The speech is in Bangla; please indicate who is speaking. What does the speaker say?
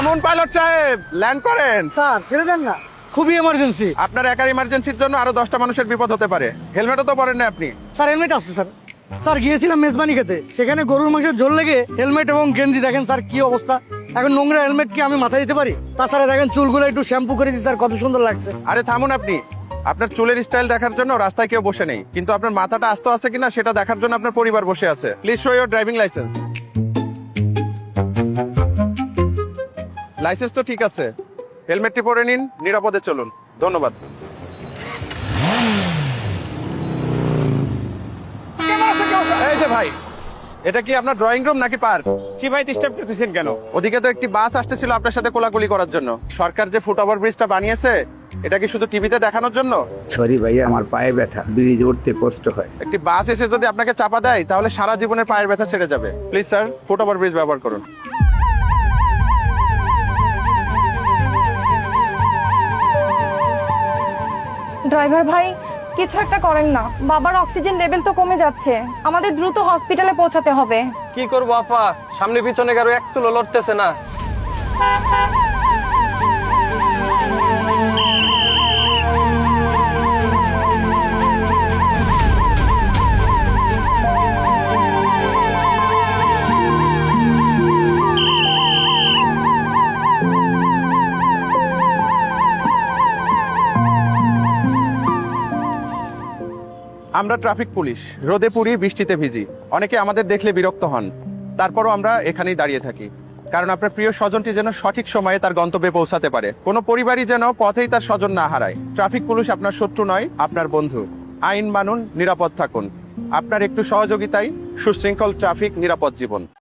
Speaker 1: থামুন পাইলট সাহেব, ল্যান্ড করেন।
Speaker 2: স্যার ছেড়ে দেন না, খুবই এমার্জেন্সি।
Speaker 1: আপনার একার ইমার্জেন্সির জন্য আরো 10টা মানুষের বিপদ হতে পারে। হেলমেটও তো পরেন না আপনি।
Speaker 2: স্যার হেলমেট আছে স্যার। স্যার গিয়েছিলাম মেজবানি খেতে, সেখানে গরুর মাংসের ঝোল লেগে হেলমেট এবং গেঞ্জি দেখেন স্যার কি অবস্থা। এখন নোংরা হেলমেট কি আমি মাথায় দিতে পারি? তাছাড়া দেখেন চুলগুলো একটু শ্যাম্পু করেছি স্যার, কত সুন্দর লাগছে।
Speaker 1: আরে থামুন আপনি। আপনার চুলের স্টাইল দেখার জন্য রাস্তায় কেউ বসে নেই, কিন্তু আপনার মাথাটা আস্ত আছে কিনা সেটা দেখার জন্য আপনার পরিবার বসে আছে। Please show your driving licence. Licence তো ঠিক আছে, হেলমেটটি পরে নিন, নিরাপদে চলুন। ধন্যবাদ। এই যে ভাই, এটা কি আপনার ড্রয়িং রুম নাকি পার্ক?
Speaker 3: কি ভাই ডিস্টার্ব করতেছেন কেন?
Speaker 1: ওদিকে তো একটি বাস আসতেছিল আপনার সাথে কোলাকুলি করার জন্য। সরকার যে ফুট ওভার ব্রিজটা বানিয়েছে, এটা কি শুধু টিভিতে দেখানোর জন্য?
Speaker 4: সরি ভাইয়া, আমার পায়ে ব্যথা, ব্রিজে উঠতে কষ্ট হয়।
Speaker 1: একটি বাস এসে যদি আপনাকে চাপা দেয় তাহলে সারা জীবনের পায়ের ব্যথা ছেড়ে যাবে। Please sir, foot over bridge ব্যবহার করুন।
Speaker 5: ড্রাইভার ভাই, কিছু একটা করেন না, বাবার অক্সিজেন লেভেল তো কমে যাচ্ছে, আমাদের দ্রুত হসপিটালে পৌঁছাতে হবে।
Speaker 6: কি করবো আপা, সামনে পিছনে কারো এক চুলো লড়তেছে না।
Speaker 1: আমরা ট্রাফিক পুলিশ, রোদে পুড়ি বৃষ্টিতে ভিজি। অনেকে আমাদের দেখলে বিরক্ত হন, তারপরও আমরা এখানেই দাঁড়িয়ে থাকি, কারণ আপনার প্রিয় স্বজনটি যেন সঠিক সময়ে তার গন্তব্যে পৌঁছাতে পারে। কোনো পরিবারই যেন পথেই তার স্বজন না হারায়। ট্রাফিক পুলিশ আপনার শত্রু নয়, আপনার বন্ধু। আইন মানুন, নিরাপদ থাকুন। আপনার একটু সহযোগিতায় সুশৃঙ্খল ট্রাফিক, নিরাপদ জীবন।